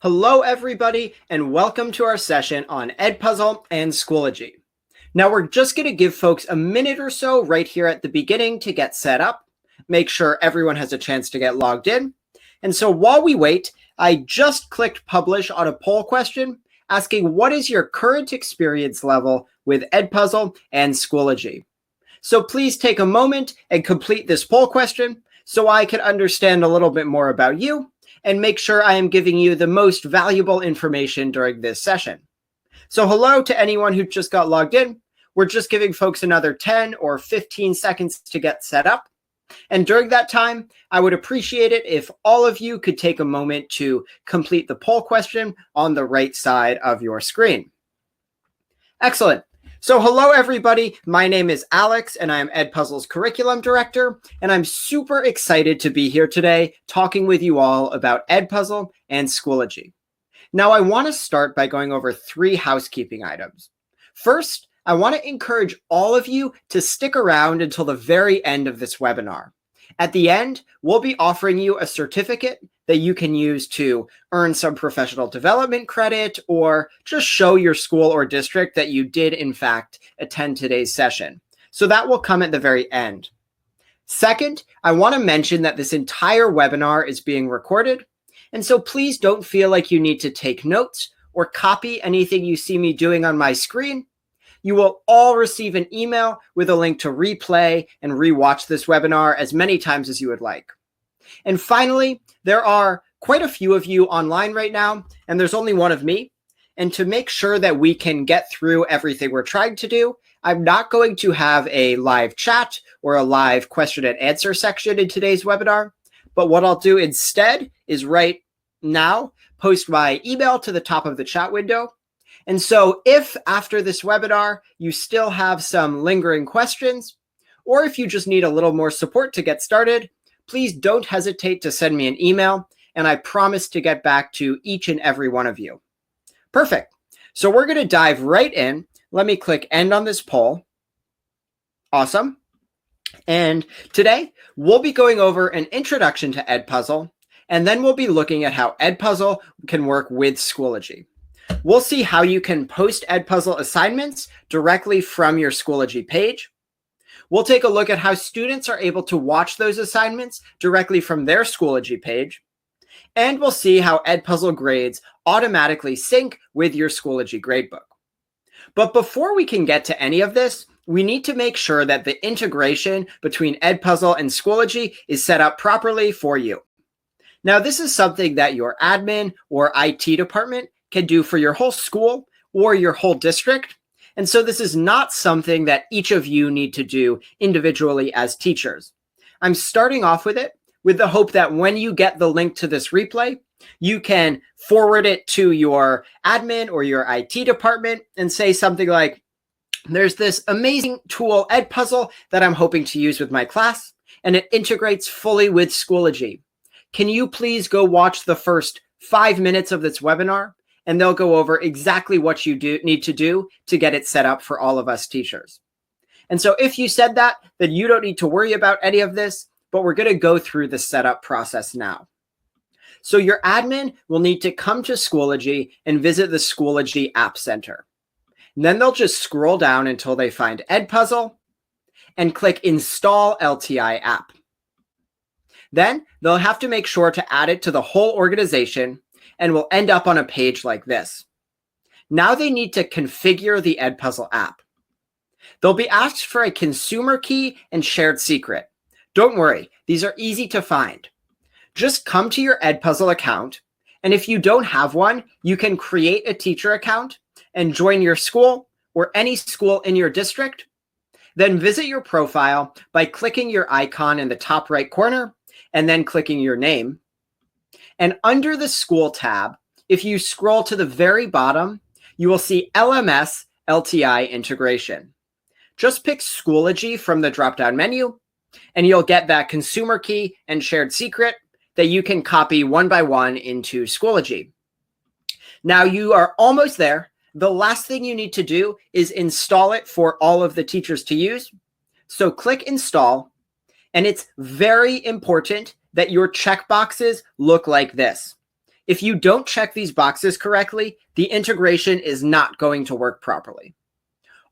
Hello, everybody, and welcome to our session on Edpuzzle and Schoology. Now, we're just going to give folks a minute or so right here at the beginning to get set up, make sure everyone has a chance to get logged in. And so while we wait, I just clicked publish on a poll question asking what is your current experience level with Edpuzzle and Schoology. So please take a moment and complete this poll question so I can understand a little bit more about you and make sure I am giving you the most valuable information during this session. So hello to anyone who just got logged in. We're just giving folks another 10 or 15 seconds to get set up. And during that time, I would appreciate it if all of you could take a moment to complete the poll question on the right side of your screen. Excellent. So hello, everybody. My name is Alex, and I'm Edpuzzle's Curriculum Director, and I'm super excited to be here today talking with you all about Edpuzzle and Schoology. Now, I want to start by going over 3 housekeeping items. First, I want to encourage all of you to stick around until the very end of this webinar. At the end, we'll be offering you a certificate that you can use to earn some professional development credit or just show your school or district that you did, in fact, attend today's session. So that will come at the very end. Second, I want to mention that this entire webinar is being recorded. And so please don't feel like you need to take notes or copy anything you see me doing on my screen. You will all receive an email with a link to replay and rewatch this webinar as many times as you would like. And finally, there are quite a few of you online right now, and there's only one of me. And to make sure that we can get through everything we're trying to do, I'm not going to have a live chat or a live question and answer section in today's webinar. But what I'll do instead is right now post my email to the top of the chat window. And so if after this webinar, you still have some lingering questions, or if you just need a little more support to get started, please don't hesitate to send me an email, and I promise to get back to each and every one of you. Perfect. So we're going to dive right in. Let me click end on this poll. Awesome. And today, we'll be going over an introduction to Edpuzzle, and then we'll be looking at how Edpuzzle can work with Schoology. We'll see how you can post Edpuzzle assignments directly from your Schoology page. We'll take a look at how students are able to watch those assignments directly from their Schoology page. And we'll see how Edpuzzle grades automatically sync with your Schoology gradebook. But before we can get to any of this, we need to make sure that the integration between Edpuzzle and Schoology is set up properly for you. Now, this is something that your admin or IT department can do for your whole school or your whole district. And so this is not something that each of you need to do individually as teachers. I'm starting off with it with the hope that when you get the link to this replay, you can forward it to your admin or your IT department and say something like, there's this amazing tool, Edpuzzle, that I'm hoping to use with my class, and it integrates fully with Schoology. Can you please go watch the first 5 minutes of this webinar? And they'll go over exactly what you need to do to get it set up for all of us teachers. And so if you said that, then you don't need to worry about any of this, but we're going to go through the setup process now. So your admin will need to come to Schoology and visit the Schoology App Center. And then they'll just scroll down until they find Edpuzzle and click Install LTI App. Then they'll have to make sure to add it to the whole organization, and will end up on a page like this. Now they need to configure the Edpuzzle app. They'll be asked for a consumer key and shared secret. Don't worry, these are easy to find. Just come to your Edpuzzle account, and if you don't have one, you can create a teacher account and join your school or any school in your district. Then visit your profile by clicking your icon in the top right corner and then clicking your name. And under the School tab, if you scroll to the very bottom, you will see LMS LTI integration. Just pick Schoology from the drop-down menu, and you'll get that consumer key and shared secret that you can copy one by one into Schoology. Now you are almost there. The last thing you need to do is install it for all of the teachers to use. So click Install, and it's very important that your checkboxes look like this. if you don't check these boxes correctly, the integration is not going to work properly.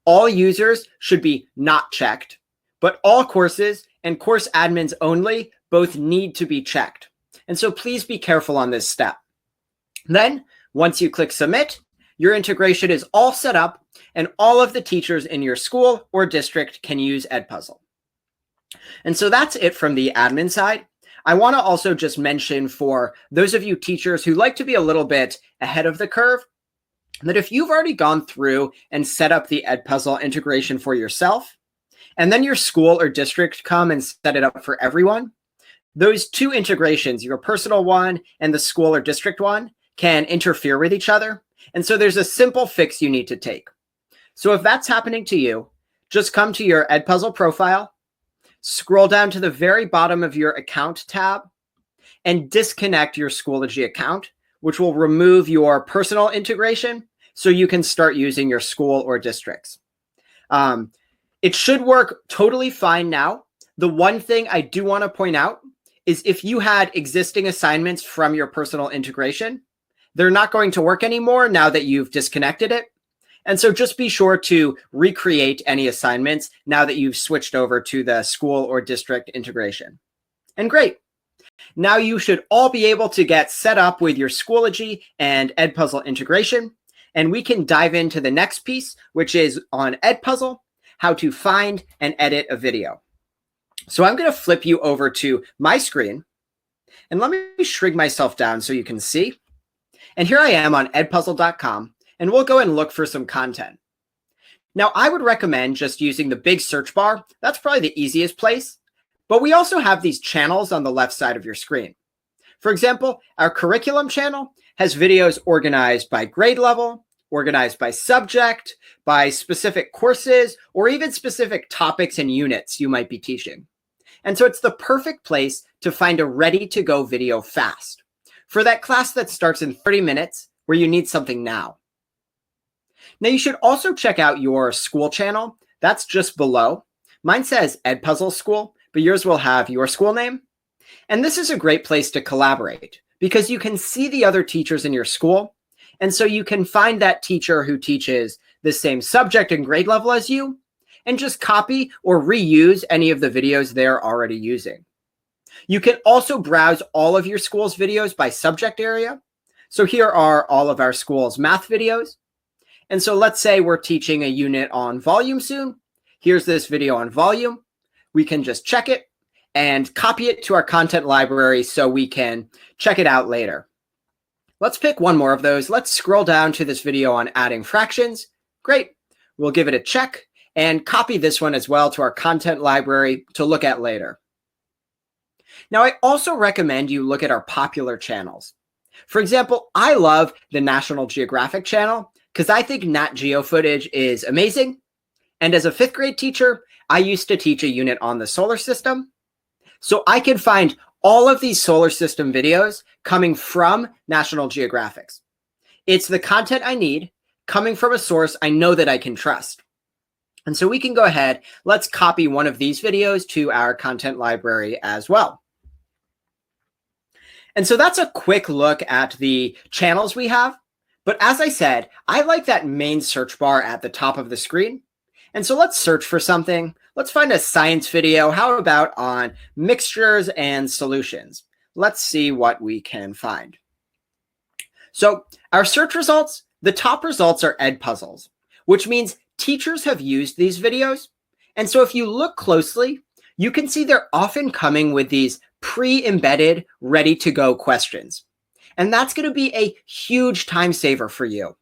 All users should be not checked, but all courses and course admins only both need to be checked. And so please be careful on this step. Then, once you click submit, your integration is all set up and all of the teachers in your school or district can use Edpuzzle. And so that's it from the admin side. I want to also just mention for those of you teachers who like to be a little bit ahead of the curve, that if you've already gone through and set up the Edpuzzle integration for yourself, and then your school or district come and set it up for everyone, those two integrations, your personal one and the school or district one, can interfere with each other. And so there's a simple fix you need to take. So if that's happening to you, just come to your Edpuzzle profile, scroll down to the very bottom of your account tab, and disconnect your Schoology account, which will remove your personal integration so you can start using your school or districts. It should work totally fine now. The one thing I do want to point out is if you had existing assignments from your personal integration, they're not going to work anymore now that you've disconnected it. And so just be sure to recreate any assignments now that you've switched over to the school or district integration. And great. Now you should all be able to get set up with your Schoology and Edpuzzle integration. And we can dive into the next piece, which is on Edpuzzle, how to find and edit a video. So I'm going to flip you over to my screen. And let me shrink myself down so you can see. And here I am on edpuzzle.com. And we'll go and look for some content. Now, I would recommend just using the big search bar. That's probably the easiest place. But we also have these channels on the left side of your screen. For example, our curriculum channel has videos organized by grade level, organized by subject, by specific courses, or even specific topics and units you might be teaching. And so it's the perfect place to find a ready-to-go video fast for that class that starts in 30 minutes where you need something now. Now, you should also check out your school channel. That's just below. Mine says Edpuzzle School, but yours will have your school name. And this is a great place to collaborate because you can see the other teachers in your school. And so you can find that teacher who teaches the same subject and grade level as you and just copy or reuse any of the videos they're already using. You can also browse all of your school's videos by subject area. So here are all of our school's math videos. And so let's say we're teaching a unit on volume soon. Here's this video on volume. We can just check it and copy it to our content library so we can check it out later. Let's pick one more of those. Let's scroll down to this video on adding fractions. Great. We'll give it a check and copy this one as well to our content library to look at later. Now, I also recommend you look at our popular channels. For example, I love the National Geographic channel because I think Nat Geo footage is amazing. And as a 5th grade teacher, I used to teach a unit on the solar system. So I can find all of these solar system videos coming from National Geographics. It's the content I need coming from a source I know that I can trust. And so we can go ahead, let's copy one of these videos to our content library as well. And so that's a quick look at the channels we have. But as I said, I like that main search bar at the top of the screen. And so let's search for something. Let's find a science video. How about on mixtures and solutions? Let's see what we can find. So our search results, the top results are Edpuzzles, which means teachers have used these videos. And so if you look closely, you can see they're often coming with these pre-embedded, ready-to-go questions. And that's going to be a huge time saver for you.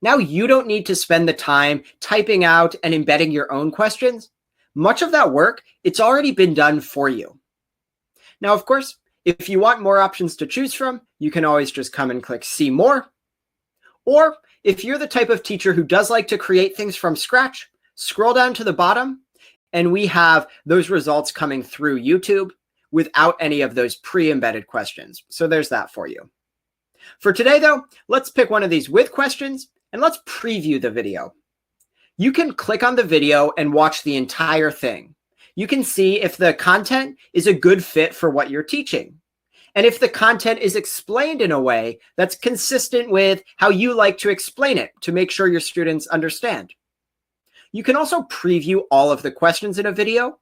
Now you don't need to spend the time typing out and embedding your own questions. Much of that work, it's already been done for you. Now, of course, if you want more options to choose from, you can always just come and click See More. Or if you're the type of teacher who does like to create things from scratch, scroll down to the bottom and we have those results coming through YouTube without any of those pre-embedded questions. So there's that for you. For today, though, let's pick one of these with questions and let's preview the video. You can click on the video and watch the entire thing. You can see if the content is a good fit for what you're teaching. and if the content is explained in a way that's consistent with how you like to explain it to make sure your students understand. You can also preview all of the questions in a video.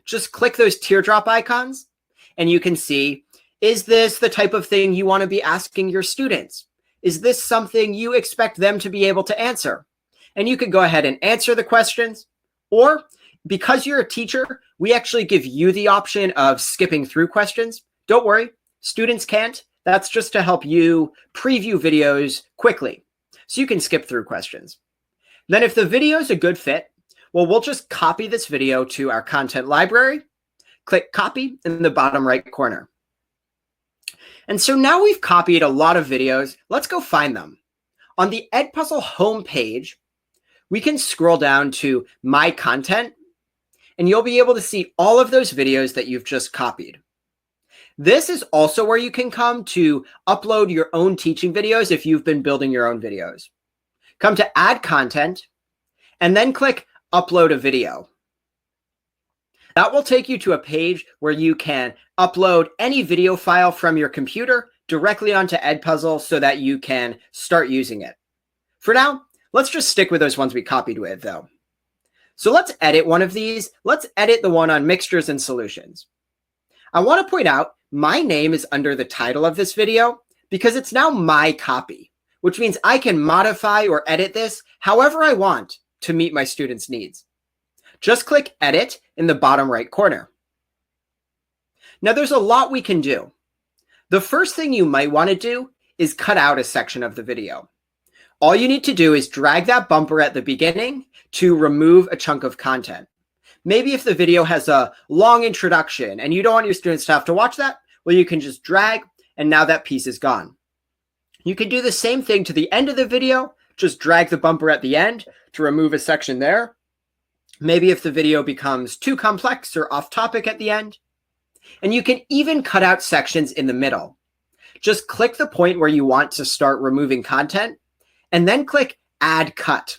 Just click those teardrop icons and you can see, is this the type of thing you want to be asking your students? Is this something you expect them to be able to answer? And you can go ahead and answer the questions, or because you're a teacher, we actually give you the option of skipping through questions. Don't worry, students can't. That's just to help you preview videos quickly, so you can skip through questions. Then if the video is a good fit, well, we'll just copy this video to our content library, click copy in the bottom right corner. And so now we've copied a lot of videos. Let's go find them. On the Edpuzzle homepage, we can scroll down to My Content, and you'll be able to see all of those videos that you've just copied. This is also where you can come to upload your own teaching videos if you've been building your own videos. Come to Add Content, and then click Upload a Video. That will take you to a page where you can upload any video file from your computer directly onto Edpuzzle so that you can start using it. For now, let's just stick with those ones we copied with, though. So let's edit one of these. Let's edit the one on mixtures and solutions. I want to point out my name is under the title of this video because it's now my copy, which means I can modify or edit this however I want to meet my students' needs. Just click Edit in the bottom right corner. Now there's a lot we can do. The first thing you might want to do is cut out a section of the video. All you need to do is drag that bumper at the beginning to remove a chunk of content. Maybe if the video has a long introduction and you don't want your students to have to watch that, well, you can just drag and now that piece is gone. You can do the same thing to the end of the video, just drag the bumper at the end to remove a section there. Maybe if the video becomes too complex or off topic at the end. And you can even cut out sections in the middle. Just click the point where you want to start removing content and then click Add Cut.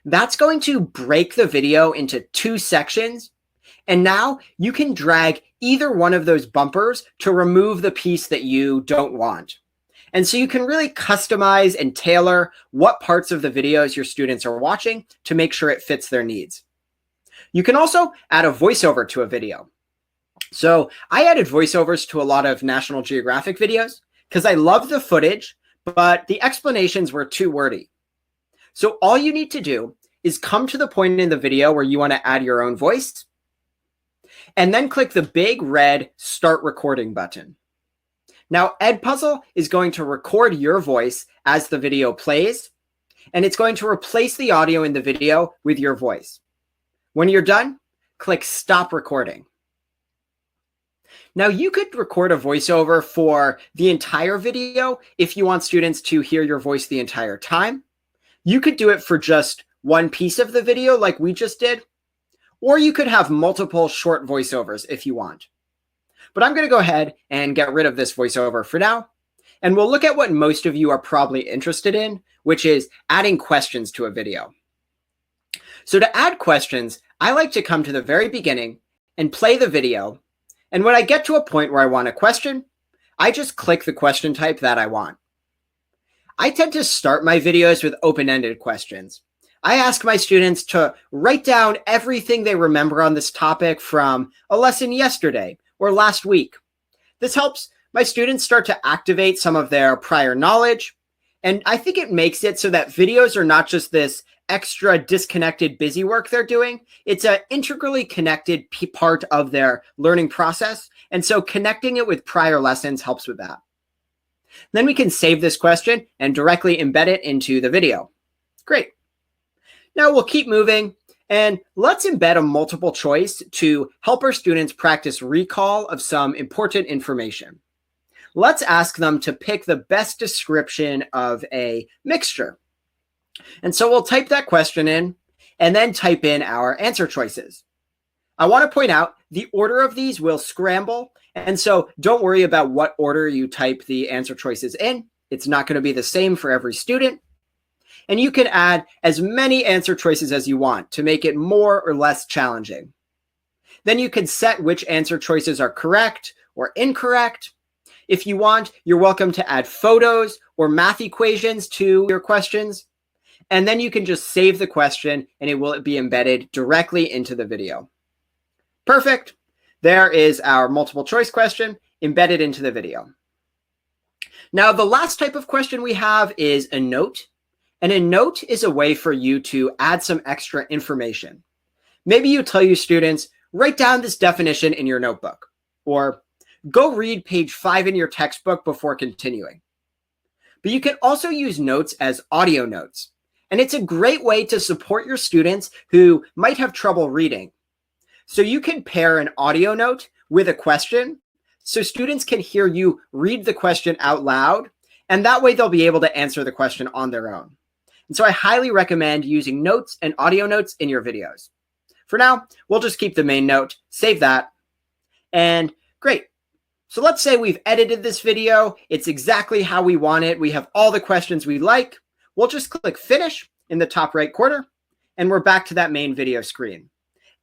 That's going to break the video into 2 sections. And now you can drag either one of those bumpers to remove the piece that you don't want. And so you can really customize and tailor what parts of the videos your students are watching to make sure it fits their needs. You can also add a voiceover to a video. So I added voiceovers to a lot of National Geographic videos because I love the footage, but the explanations were too wordy. So all you need to do is come to the point in the video where you want to add your own voice, and then click the big red Start Recording button. Now, Edpuzzle is going to record your voice as the video plays, and it's going to replace the audio in the video with your voice. When you're done, click Stop Recording. Now, you could record a voiceover for the entire video if you want students to hear your voice the entire time. You could do it for just one piece of the video like we just did, or you could have multiple short voiceovers if you want. But I'm going to go ahead and get rid of this voiceover for now, and we'll look at what most of you are probably interested in, which is adding questions to a video. So to add questions, I like to come to the very beginning and play the video, and when I get to a point where I want a question, I just click the question type that I want. I tend to start my videos with open-ended questions. I ask my students to write down everything they remember on this topic from a lesson yesterday or last week. This helps my students start to activate some of their prior knowledge, and I think it makes it so that videos are not just this extra disconnected busy work they're doing. It's an integrally connected part of their learning process, and so connecting it with prior lessons helps with that. Then we can save this question and directly embed it into the video. Great. Now we'll keep moving, and let's embed a multiple choice to help our students practice recall of some important information. Let's ask them to pick the best description of a mixture. And so we'll type that question in and then type in our answer choices. I want to point out the order of these will scramble, and so don't worry about what order you type the answer choices in. It's not going to be the same for every student. And you can add as many answer choices as you want to make it more or less challenging. Then you can set which answer choices are correct or incorrect. If you want, you're welcome to add photos or math equations to your questions. And then you can just save the question and it will be embedded directly into the video. Perfect. There is our multiple choice question embedded into the video. Now, the last type of question we have is a note. And a note is a way for you to add some extra information. Maybe you tell your students, write down this definition in your notebook, or go read page 5 in your textbook before continuing. But you can also use notes as audio notes. And it's a great way to support your students who might have trouble reading. So you can pair an audio note with a question so students can hear you read the question out loud, and that way they'll be able to answer the question on their own. And so I highly recommend using notes and audio notes in your videos. For now, we'll just keep the main note, save that, and great. So let's say we've edited this video. It's exactly how we want it. We have all the questions we like. We'll just click finish in the top right corner, and we're back to that main video screen.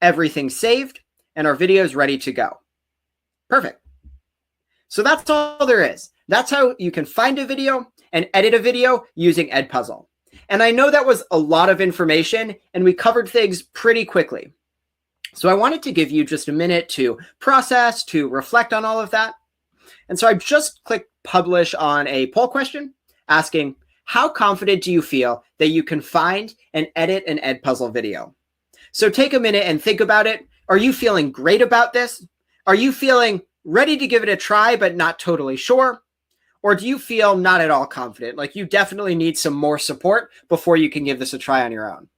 Everything's saved, and our video is ready to go. Perfect. So that's all there is. That's how you can find a video and edit a video using Edpuzzle. And I know that was a lot of information, and we covered things pretty quickly. So I wanted to give you just a minute to process, to reflect on all of that. And so I just clicked publish on a poll question asking, how confident do you feel that you can find and edit an Edpuzzle video? So take a minute and think about it. Are you feeling great about this? Are you feeling ready to give it a try, but not totally sure? Or do you feel not at all confident? Like you definitely need some more support before you can give this a try on your own.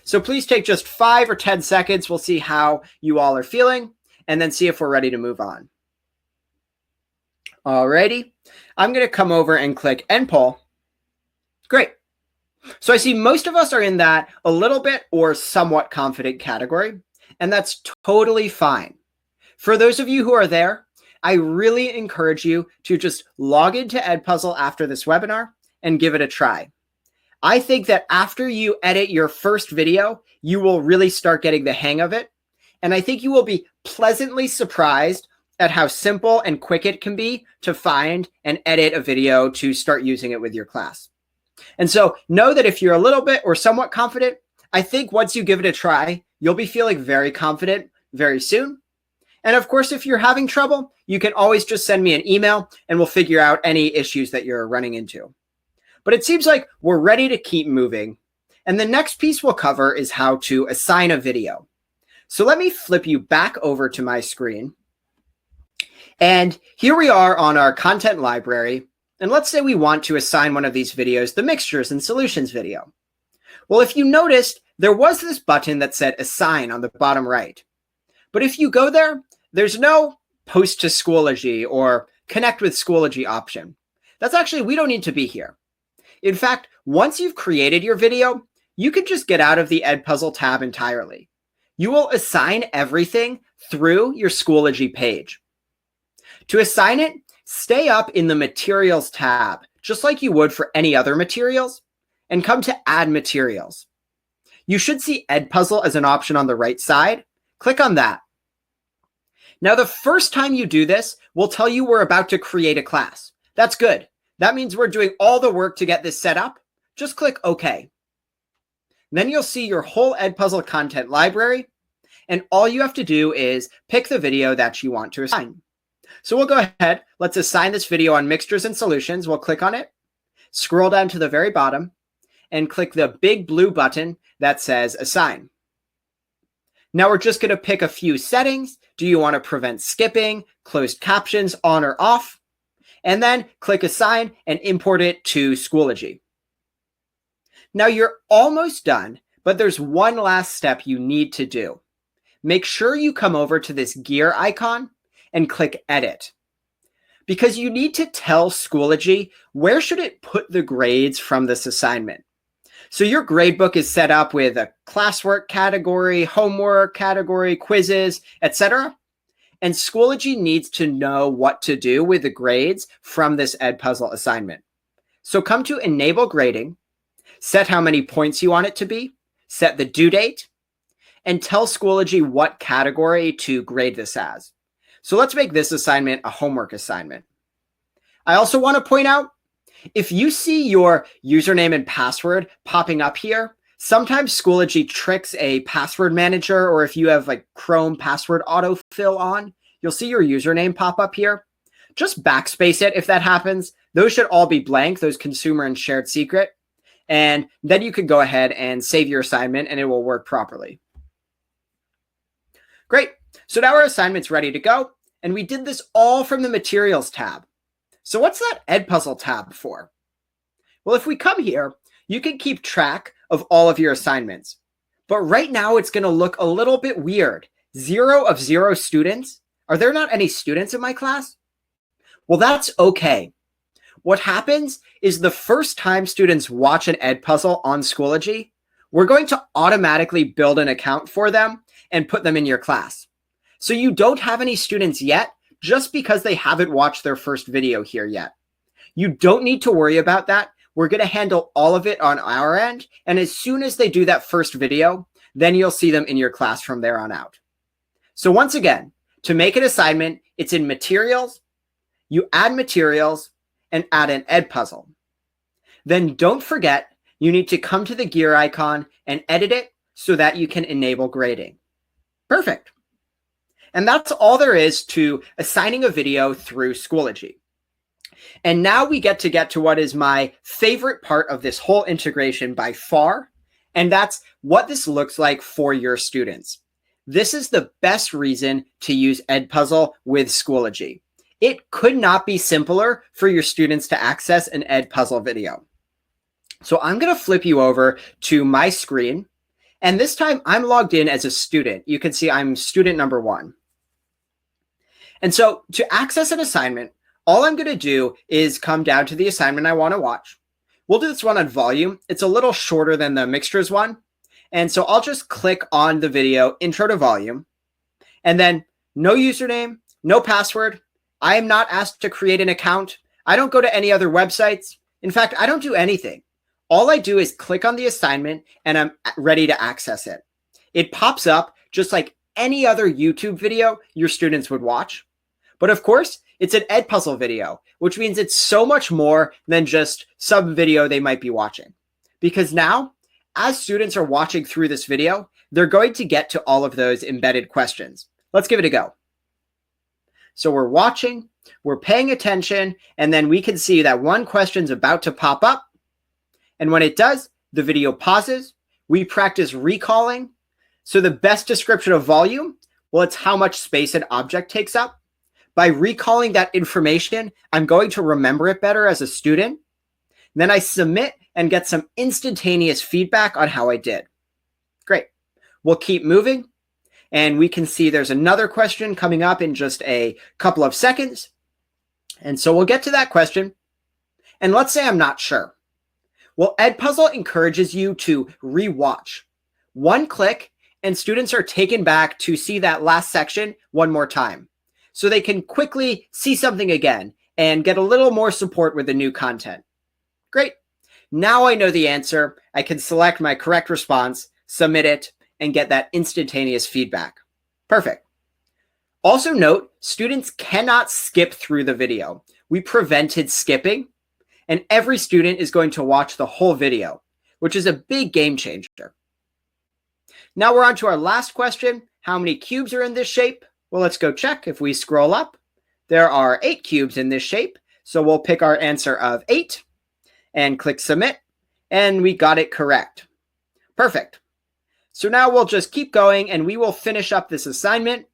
So please take just 5 or 10 seconds. We'll see how you all are feeling and then see if we're ready to move on. Alrighty, I'm going to come over and click End Poll. Great. So I see most of us are in that a little bit or somewhat confident category, and that's totally fine. For those of you who are there, I really encourage you to just log into Edpuzzle after this webinar and give it a try. I think that after you edit your first video, you will really start getting the hang of it. And I think you will be pleasantly surprised at how simple and quick it can be to find and edit a video to start using it with your class. And so know that if you're a little bit or somewhat confident, I think once you give it a try, you'll be feeling very confident very soon. And of course, if you're having trouble, you can always just send me an email and we'll figure out any issues that you're running into. But it seems like we're ready to keep moving. And the next piece we'll cover is how to assign a video. So let me flip you back over to my screen. And here we are on our content library. And let's say we want to assign one of these videos, the mixtures and solutions video. Well, if you noticed, there was this button that said assign on the bottom right. But if you go there, there's no post to Schoology or connect with Schoology option. That's actually, we don't need to be here. In fact, once you've created your video, you can just get out of the Edpuzzle tab entirely. You will assign everything through your Schoology page. To assign it, stay up in the Materials tab, just like you would for any other materials, and come to Add Materials. You should see Edpuzzle as an option on the right side. Click on that. Now, the first time you do this, we'll tell you we're about to create a class. That's good. That means we're doing all the work to get this set up. Just click OK. Then you'll see your whole Edpuzzle content library, and all you have to do is pick the video that you want to assign. So we'll go ahead. Let's assign this video on mixtures and solutions. We'll click on it, scroll down to the very bottom, and click the big blue button that says Assign. Now we're just going to pick a few settings. Do you want to prevent skipping, closed captions on or off? And then click Assign and import it to Schoology. Now you're almost done, but there's one last step you need to do. Make sure you come over to this gear icon and click Edit, because you need to tell Schoology where should it put the grades from this assignment. So your gradebook is set up with a classwork category, homework category, quizzes, etc. And Schoology needs to know what to do with the grades from this Edpuzzle assignment. So come to Enable Grading, set how many points you want it to be, set the due date, and tell Schoology what category to grade this as. So let's make this assignment a homework assignment. I also want to point out, if you see your username and password popping up here, sometimes Schoology tricks a password manager, or if you have like Chrome password autofill on, you'll see your username pop up here. Just backspace it if that happens. Those should all be blank, those consumer and shared secret. And then you could go ahead and save your assignment and it will work properly. Great. So now our assignment's ready to go. And we did this all from the materials tab. So what's that Edpuzzle tab for? Well, if we come here, you can keep track of all of your assignments. But right now it's going to look a little bit weird. 0 of 0 students. Are there not any students in my class? Well, that's okay. What happens is the first time students watch an Edpuzzle on Schoology, we're going to automatically build an account for them and put them in your class. So you don't have any students yet just because they haven't watched their first video here yet. You don't need to worry about that. We're going to handle all of it on our end. And as soon as they do that first video, then you'll see them in your class from there on out. So once again, to make an assignment, it's in materials. You add materials and add an Edpuzzle. Then don't forget, you need to come to the gear icon and edit it so that you can enable grading. Perfect. And that's all there is to assigning a video through Schoology. And now we get to what is my favorite part of this whole integration by far, and that's what this looks like for your students. This is the best reason to use Edpuzzle with Schoology. It could not be simpler for your students to access an Edpuzzle video. So I'm going to flip you over to my screen. And this time I'm logged in as a student. You can see I'm student number 1. And so to access an assignment, all I'm going to do is come down to the assignment I want to watch. We'll do this one on volume. It's a little shorter than the mixtures one. And so I'll just click on the video intro to volume, and then no username, no password. I am not asked to create an account. I don't go to any other websites. In fact, I don't do anything. All I do is click on the assignment and I'm ready to access it. It pops up just like any other YouTube video your students would watch. But of course, it's an Edpuzzle video, which means it's so much more than just some video they might be watching. Because now, as students are watching through this video, they're going to get to all of those embedded questions. Let's give it a go. So we're watching, we're paying attention, and then we can see that one question's about to pop up. And when it does, the video pauses. We practice recalling. So the best description of volume, well, it's how much space an object takes up. By recalling that information, I'm going to remember it better as a student. Then I submit and get some instantaneous feedback on how I did. Great. We'll keep moving. And we can see there's another question coming up in just a couple of seconds. And so we'll get to that question. And let's say I'm not sure. Well, Edpuzzle encourages you to rewatch. One click, and students are taken back to see that last section one more time. So they can quickly see something again and get a little more support with the new content. Great. Now I know the answer. I can select my correct response, submit it, and get that instantaneous feedback. Perfect. Also note, students cannot skip through the video. We prevented skipping, and every student is going to watch the whole video, which is a big game changer. Now we're on to our last question. How many cubes are in this shape? Well, let's go check. If we scroll up, there are 8 cubes in this shape. So we'll pick our answer of 8 and click submit, and we got it correct. Perfect. So now we'll just keep going and we will finish up this assignment.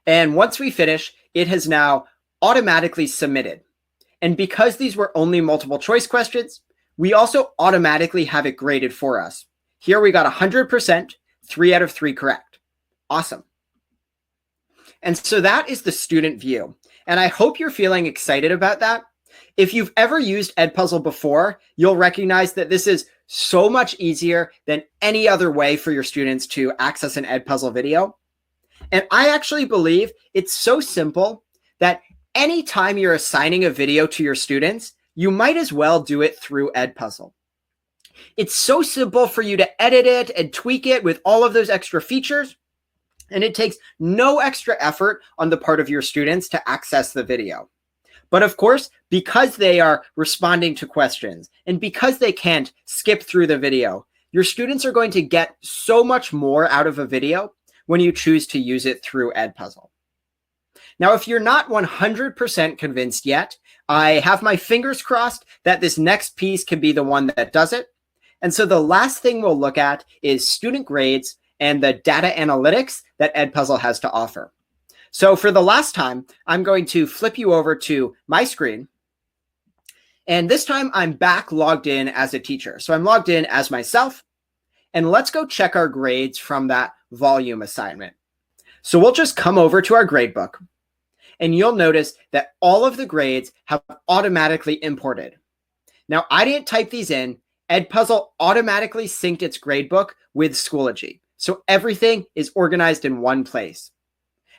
And once we finish, it has now automatically submitted. And because these were only multiple choice questions, we also automatically have it graded for us. Here we got 100%, 3 out of 3 correct. Awesome. And so that is the student view. And I hope you're feeling excited about that. If you've ever used Edpuzzle before, you'll recognize that this is so much easier than any other way for your students to access an Edpuzzle video. And I actually believe it's so simple that anytime you're assigning a video to your students, you might as well do it through Edpuzzle. It's so simple for you to edit it and tweak it with all of those extra features. And it takes no extra effort on the part of your students to access the video. But of course, because they are responding to questions and because they can't skip through the video, your students are going to get so much more out of a video when you choose to use it through Edpuzzle. Now, if you're not 100% convinced yet, I have my fingers crossed that this next piece can be the one that does it. And so the last thing we'll look at is student grades and the data analytics that Edpuzzle has to offer. So for the last time, I'm going to flip you over to my screen. And this time I'm back logged in as a teacher. So I'm logged in as myself. And let's go check our grades from that volume assignment. So we'll just come over to our gradebook. And you'll notice that all of the grades have automatically imported. Now, I didn't type these in. Edpuzzle automatically synced its gradebook with Schoology. So everything is organized in one place.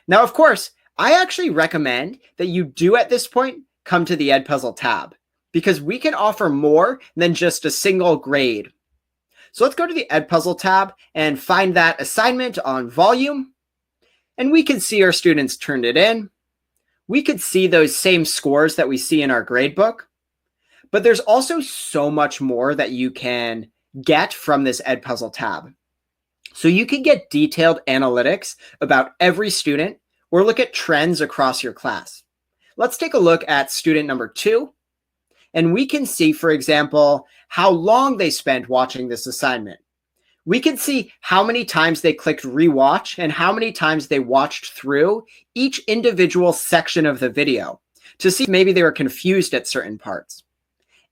Now, of course, I actually recommend that you do at this point come to the Edpuzzle tab because we can offer more than just a single grade. So let's go to the Edpuzzle tab and find that assignment on volume. And we can see our students turned it in. We could see those same scores that we see in our gradebook. But there's also so much more that you can get from this Edpuzzle tab. So you can get detailed analytics about every student or look at trends across your class. Let's take a look at student number 2. And we can see, for example, how long they spent watching this assignment. We can see how many times they clicked rewatch and how many times they watched through each individual section of the video to see if maybe they were confused at certain parts.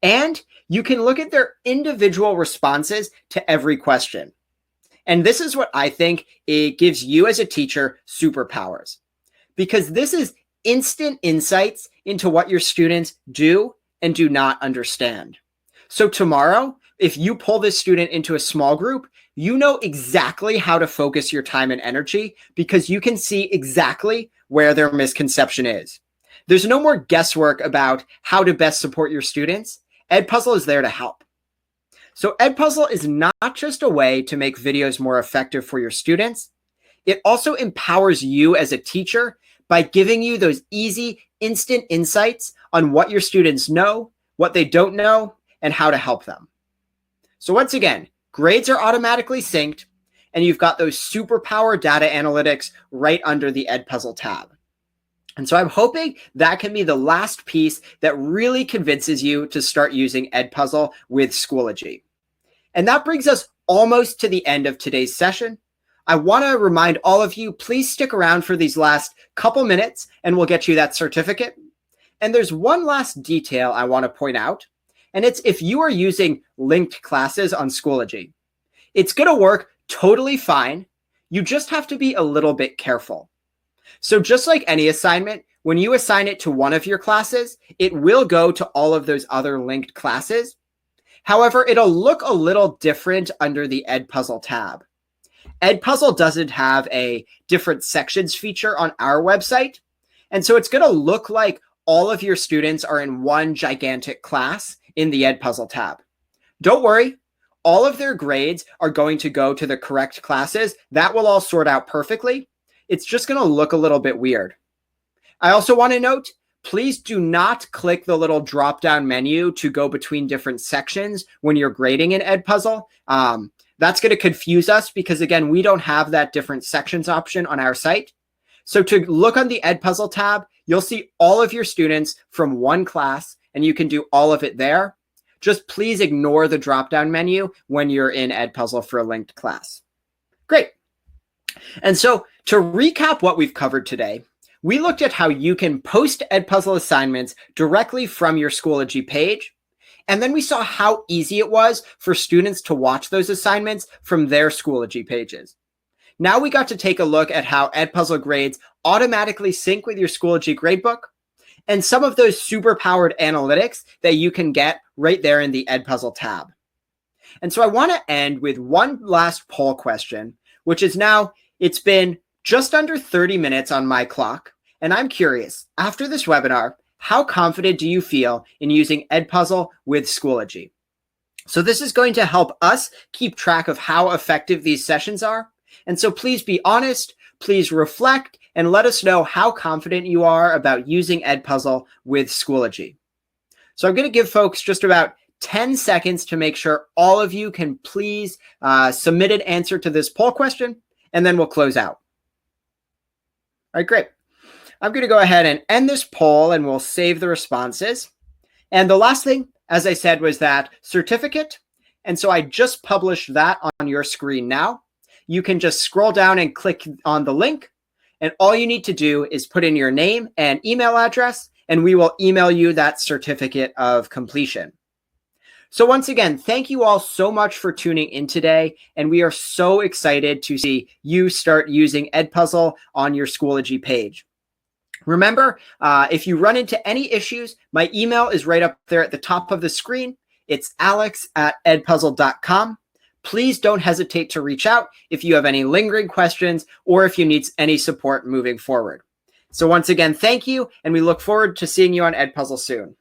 And you can look at their individual responses to every question. And this is what I think it gives you as a teacher superpowers, because this is instant insights into what your students do and do not understand. So tomorrow, if you pull this student into a small group, you know exactly how to focus your time and energy because you can see exactly where their misconception is. There's no more guesswork about how to best support your students. Edpuzzle is there to help. So Edpuzzle is not just a way to make videos more effective for your students. It also empowers you as a teacher by giving you those easy, instant insights on what your students know, what they don't know, and how to help them. So once again, grades are automatically synced, and you've got those superpower data analytics right under the Edpuzzle tab. And so I'm hoping that can be the last piece that really convinces you to start using Edpuzzle with Schoology. And that brings us almost to the end of today's session. I want to remind all of you, please stick around for these last couple minutes and we'll get you that certificate. And there's one last detail I want to point out, and it's if you are using linked classes on Schoology. It's going to work totally fine. You just have to be a little bit careful. So just like any assignment, when you assign it to one of your classes, it will go to all of those other linked classes. However, it'll look a little different under the Edpuzzle tab. Edpuzzle doesn't have a different sections feature on our website. And so it's going to look like all of your students are in one gigantic class in the Edpuzzle tab. Don't worry, all of their grades are going to go to the correct classes. That will all sort out perfectly. It's just going to look a little bit weird. I also want to note, please do not click the little drop-down menu to go between different sections when you're grading in Edpuzzle. That's going to confuse us because, again, we don't have that different sections option on our site. So to look on the Edpuzzle tab, you'll see all of your students from one class, and you can do all of it there. Just please ignore the drop-down menu when you're in Edpuzzle for a linked class. Great. And so to recap what we've covered today, we looked at how you can post Edpuzzle assignments directly from your Schoology page. And then we saw how easy it was for students to watch those assignments from their Schoology pages. Now we got to take a look at how Edpuzzle grades automatically sync with your Schoology gradebook and some of those super-powered analytics that you can get right there in the Edpuzzle tab. And so I want to end with one last poll question, which is now, it's been just under 30 minutes on my clock, and I'm curious, after this webinar, how confident do you feel in using Edpuzzle with Schoology? So this is going to help us keep track of how effective these sessions are. And so please be honest, please reflect, and let us know how confident you are about using Edpuzzle with Schoology. So I'm going to give folks just about 10 seconds to make sure all of you can please submit an answer to this poll question, and then we'll close out. All right, great. I'm going to go ahead and end this poll, and we'll save the responses. And the last thing, as I said, was that certificate. And so I just published that on your screen now. You can just scroll down and click on the link. And all you need to do is put in your name and email address, and we will email you that certificate of completion. So once again, thank you all so much for tuning in today. And we are so excited to see you start using Edpuzzle on your Schoology page. Remember, if you run into any issues, my email is right up there at the top of the screen. It's alex@edpuzzle.com. Please don't hesitate to reach out if you have any lingering questions or if you need any support moving forward. So once again, thank you, and we look forward to seeing you on Edpuzzle soon.